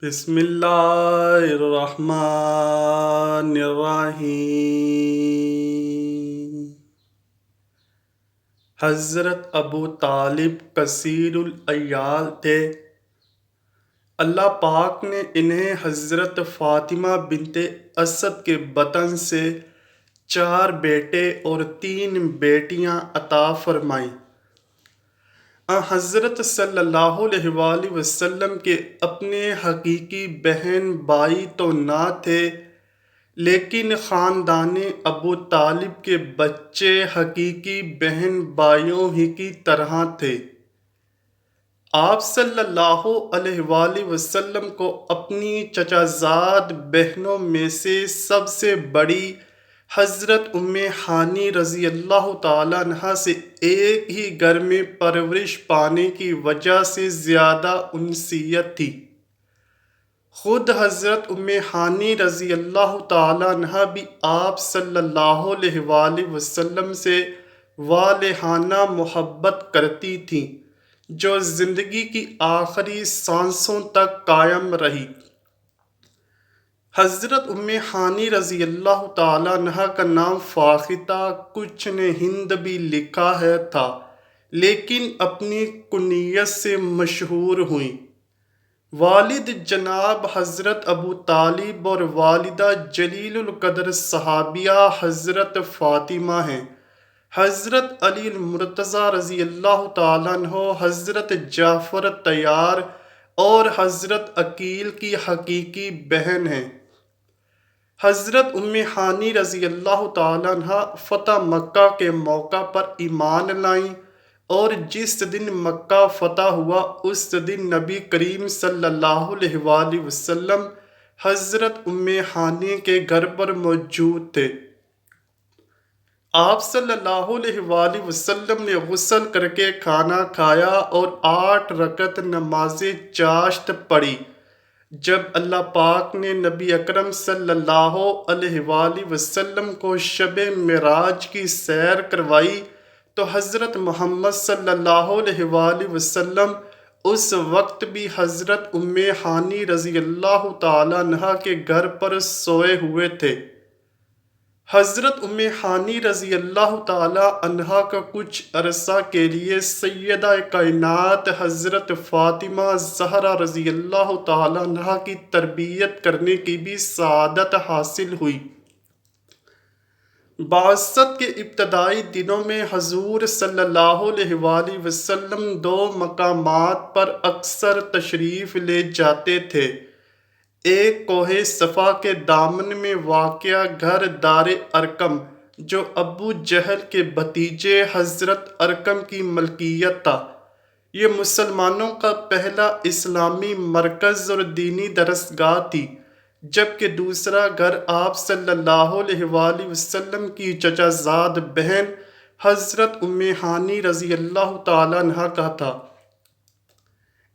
بسم اللہ الرحمن الرحیم۔ حضرت ابو طالب کثیر العیال تھے۔ اللہ پاک نے انہیں حضرت فاطمہ بنت اسد کے بطن سے 4 بیٹے اور 3 بیٹیاں عطا فرمائیں۔ حضرت صلی اللہ علیہ وآلہ وسلم کے اپنے حقیقی بہن بھائی تو نہ تھے، لیکن خاندان ابو طالب کے بچے حقیقی بہن بھائیوں ہی کی طرح تھے۔ آپ صلی اللہ علیہ وآلہ وسلم کو اپنی چچا زاد بہنوں میں سے سب سے بڑی حضرت ام ہانی رضی اللہ تعالیٰ عنہا سے ایک ہی گھر میں پرورش پانے کی وجہ سے زیادہ انسیت تھی۔ خود حضرت ام ہانی رضی اللہ تعالیٰ عنہا بھی آپ صلی اللہ علیہ وآلہ وسلم سے والہانہ محبت کرتی تھیں، جو زندگی کی آخری سانسوں تک قائم رہی۔ حضرت ام ہانی رضی اللہ تعالیٰ عنہا کا نام فاختہ کچھ نے ہند بھی لکھا ہے تھا، لیکن اپنی کنیت سے مشہور ہوئیں۔ والد جناب حضرت ابو طالب اور والدہ جلیل القدر صحابیہ حضرت فاطمہ ہیں۔ حضرت علی المرتضیٰ رضی اللہ تعالیٰ عنہ حضرت جعفر طیار اور حضرت عقیل کی حقیقی بہن ہیں۔ حضرت ام ہانی رضی اللہ تعالیٰ عنہ فتح مکہ کے موقع پر ایمان لائیں، اور جس دن مکہ فتح ہوا اس دن نبی کریم صلی اللہ علیہ وآلہ وسلم حضرت ام ہانی کے گھر پر موجود تھے۔ آپ صلی اللہ علیہ وآلہ وسلم نے غسل کر کے کھانا کھایا اور 8 رکعت نماز چاشت پڑھی۔ جب اللہ پاک نے نبی اکرم صلی اللہ علیہ وآلہ وسلم کو شب معراج کی سیر کروائی تو حضرت محمد صلی اللہ علیہ وآلہ وسلم اس وقت بھی حضرت ام ہانی رضی اللہ تعالیٰ عنہا کے گھر پر سوئے ہوئے تھے۔ حضرت ام ہانی رضی اللہ تعالیٰ عنہا کا کچھ عرصہ کے لیے سیدہ کائنات حضرت فاطمہ زہرا رضی اللہ تعالیٰ عنہا کی تربیت کرنے کی بھی سعادت حاصل ہوئی۔ بعثت کے ابتدائی دنوں میں حضور صلی اللہ علیہ وآلہ وسلم 2 مقامات پر اکثر تشریف لے جاتے تھے۔ ایک کوہ صفا کے دامن میں واقع گھر دار ارقم، جو ابو جہل کے بھتیجے حضرت ارقم کی ملکیت تھا۔ یہ مسلمانوں کا پہلا اسلامی مرکز اور دینی درسگاہ تھی، جبکہ دوسرا گھر آپ صلی اللہ علیہ وآلہ وسلم کی چچا زاد بہن حضرت ام ہانی رضی اللہ تعالیٰ عنہا کا تھا۔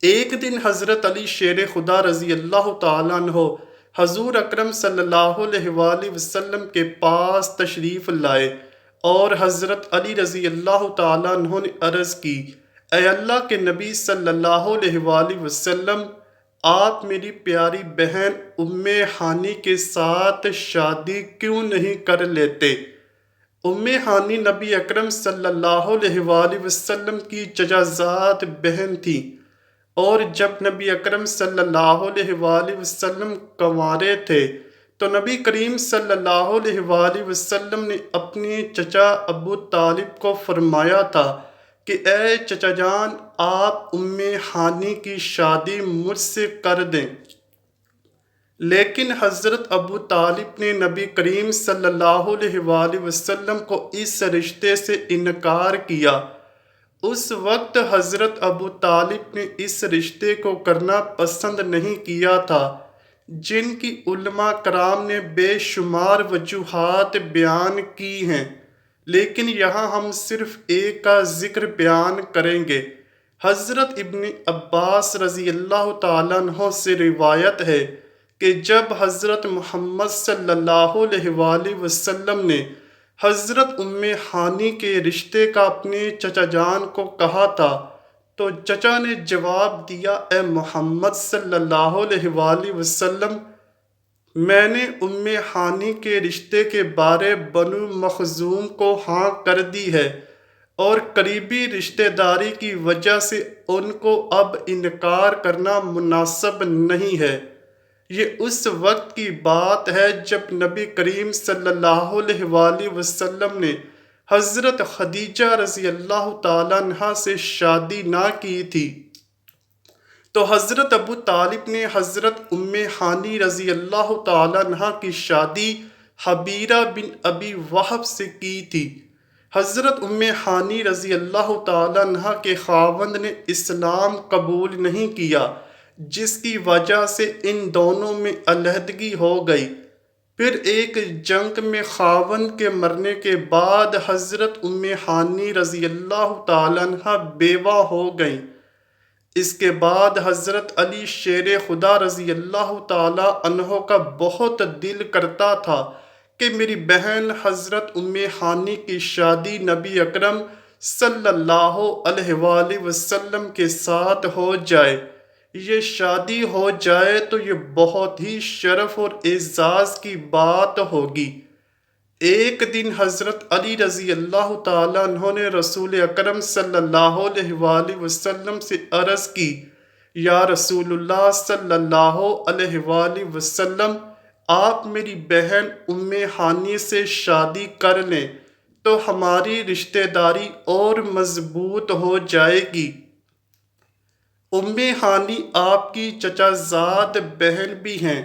ایک دن حضرت علی شیر خدا رضی اللہ تعالیٰ عنہ حضور اکرم صلی اللہ علیہ وآلہ وسلم کے پاس تشریف لائے اور حضرت علی رضی اللہ تعالیٰ عنہ نے عرض کی، اے اللہ کے نبی صلی اللہ علیہ وآلہ وسلم، آپ میری پیاری بہن ام ہانی کے ساتھ شادی کیوں نہیں کر لیتے؟ ام ہانی نبی اکرم صلی اللہ علیہ وآلہ وسلم کی چچا زاد بہن تھی، اور جب نبی اکرم صلی اللہ علیہ وآلہ وسلم کنوارے تھے تو نبی کریم صلی اللہ علیہ وآلہ وسلم نے اپنے چچا ابو طالب کو فرمایا تھا کہ اے چچا جان، آپ ام ہانی کی شادی مجھ سے کر دیں۔ لیکن حضرت ابو طالب نے نبی کریم صلی اللہ علیہ وآلہ وسلم کو اس رشتے سے انکار کیا۔ اس وقت حضرت ابو طالب نے اس رشتے کو کرنا پسند نہیں کیا تھا، جن کی علماء کرام نے بے شمار وجوہات بیان کی ہیں، لیکن یہاں ہم صرف ایک کا ذکر بیان کریں گے۔ حضرت ابن عباس رضی اللہ تعالیٰ عنہ سے روایت ہے کہ جب حضرت محمد صلی اللہ علیہ وآلہ وسلم نے حضرت ام ہانی کے رشتے کا اپنے چچا جان کو کہا تھا تو چچا نے جواب دیا، اے محمد صلی اللہ علیہ وآلہ وسلم، میں نے ام ہانی کے رشتے کے بارے بنو مخزوم کو ہاں کر دی ہے، اور قریبی رشتہ داری کی وجہ سے ان کو اب انکار کرنا مناسب نہیں ہے۔ یہ اس وقت کی بات ہے جب نبی کریم صلی اللہ علیہ وآلہ وسلم نے حضرت خدیجہ رضی اللہ تعالیٰ عنہا سے شادی نہ کی تھی، تو حضرت ابو طالب نے حضرت ام ہانی رضی اللہ تعالیٰ عنہا کی شادی حبیرہ بن ابی وہب سے کی تھی۔ حضرت ام ہانی رضی اللہ تعالیٰ عنہا کے خاوند نے اسلام قبول نہیں کیا، جس کی وجہ سے ان دونوں میں علیحدگی ہو گئی۔ پھر ایک جنگ میں خاوند کے مرنے کے بعد حضرت ام ہانی رضی اللہ تعالیٰ عنہا بیوہ ہو گئیں۔ اس کے بعد حضرت علی شیر خدا رضی اللہ تعالیٰ عنہ کا بہت دل کرتا تھا کہ میری بہن حضرت ام ہانی کی شادی نبی اکرم صلی اللہ علیہ وآلہ وسلم کے ساتھ ہو جائے۔ یہ شادی ہو جائے تو یہ بہت ہی شرف اور اعزاز کی بات ہوگی۔ ایک دن حضرت علی رضی اللہ تعالیٰ عنہ نے رسول اکرم صلی اللہ علیہ وآلہ وسلم سے عرض کی، یا رسول اللہ صلی اللہ علیہ وآلہ وسلم، آپ میری بہن ام ہانی سے شادی کر لیں تو ہماری رشتہ داری اور مضبوط ہو جائے گی۔ ام ہانی آپ کی چچا زاد بہن بھی ہیں،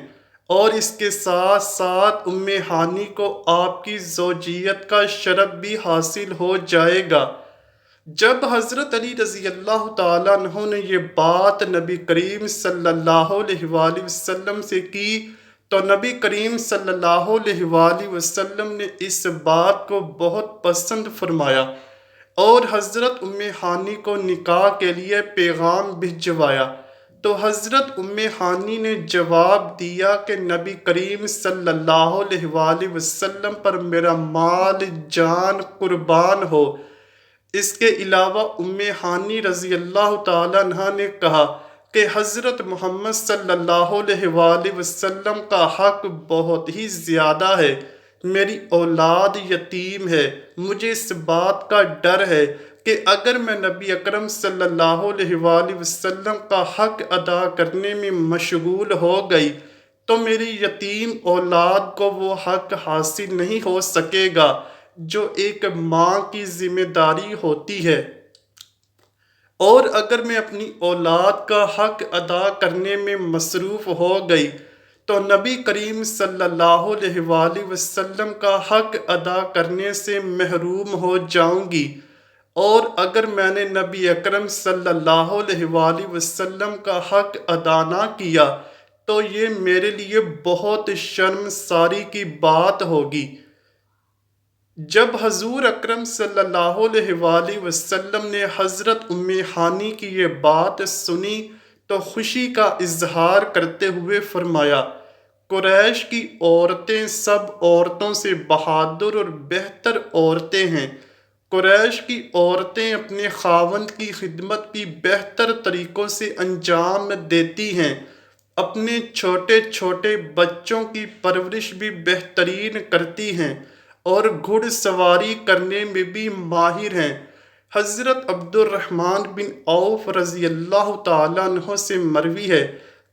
اور اس کے ساتھ ساتھ ام ہانی کو آپ کی زوجیت کا شرف بھی حاصل ہو جائے گا۔ جب حضرت علی رضی اللہ تعالیٰ عنہ نے یہ بات نبی کریم صلی اللہ علیہ وآلہ وسلم سے کی تو نبی کریم صلی اللہ علیہ وآلہ وسلم نے اس بات کو بہت پسند فرمایا اور حضرت ام ہانی کو نکاح کے لیے پیغام بھجوایا۔ تو حضرت ام ہانی نے جواب دیا کہ نبی کریم صلی اللہ علیہ وآلہ وسلم پر میرا مال جان قربان ہو۔ اس کے علاوہ ام ہانی رضی اللہ تعالیٰ عنہا نے کہا کہ حضرت محمد صلی اللہ علیہ وآلہ وسلم کا حق بہت ہی زیادہ ہے، میری اولاد یتیم ہے، مجھے اس بات کا ڈر ہے کہ اگر میں نبی اکرم صلی اللہ علیہ وآلہ وسلم کا حق ادا کرنے میں مشغول ہو گئی تو میری یتیم اولاد کو وہ حق حاصل نہیں ہو سکے گا جو ایک ماں کی ذمہ داری ہوتی ہے، اور اگر میں اپنی اولاد کا حق ادا کرنے میں مصروف ہو گئی تو نبی کریم صلی اللہ علیہ وآلہ وسلم کا حق ادا کرنے سے محروم ہو جاؤں گی، اور اگر میں نے نبی اکرم صلی اللہ علیہ وآلہ وسلم کا حق ادا نہ کیا تو یہ میرے لیے بہت شرمساری کی بات ہوگی۔ جب حضور اکرم صلی اللہ علیہ وآلہ وسلم نے حضرت ام ہانی کی یہ بات سنی تو خوشی کا اظہار کرتے ہوئے فرمایا، قریش کی عورتیں سب عورتوں سے بہادر اور بہتر عورتیں ہیں۔ قریش کی عورتیں اپنے خاوند کی خدمت بھی بہتر طریقوں سے انجام دیتی ہیں، اپنے چھوٹے چھوٹے بچوں کی پرورش بھی بہترین کرتی ہیں، اور گھڑ سواری کرنے میں بھی ماہر ہیں۔ حضرت عبد الرحمن بن عوف رضی اللہ تعالیٰ عنہ سے مروی ہے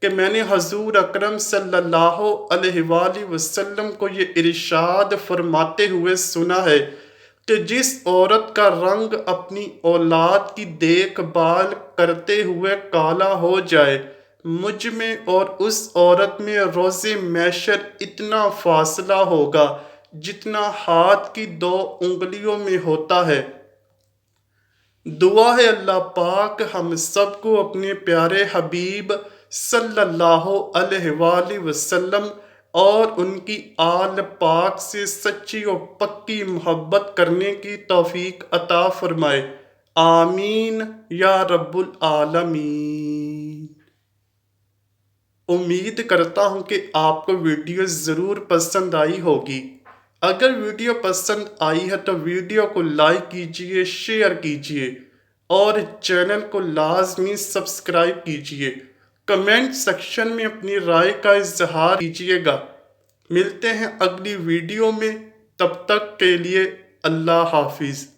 کہ میں نے حضور اکرم صلی اللہ علیہ وآلہ وسلم کو یہ ارشاد فرماتے ہوئے سنا ہے کہ جس عورت کا رنگ اپنی اولاد کی دیکھ بھال کرتے ہوئے کالا ہو جائے، مجھ میں اور اس عورت میں روز محشر اتنا فاصلہ ہوگا جتنا ہاتھ کی 2 انگلیوں میں ہوتا ہے۔ دعا ہے اللہ پاک ہم سب کو اپنے پیارے حبیب صلی اللہ علیہ وآلہ وسلم اور ان کی آل پاک سے سچی و پکی محبت کرنے کی توفیق عطا فرمائے، آمین یا رب العالمین۔ امید کرتا ہوں کہ آپ کو ویڈیو ضرور پسند آئی ہوگی۔ اگر ویڈیو پسند آئی ہے تو ویڈیو کو لائک کیجئے، شیئر کیجئے اور چینل کو لازمی سبسکرائب کیجیے۔ کمنٹ سیکشن میں اپنی رائے کا اظہار کیجیے گا۔ ملتے ہیں اگلی ویڈیو میں، تب تک کے لیے اللہ حافظ۔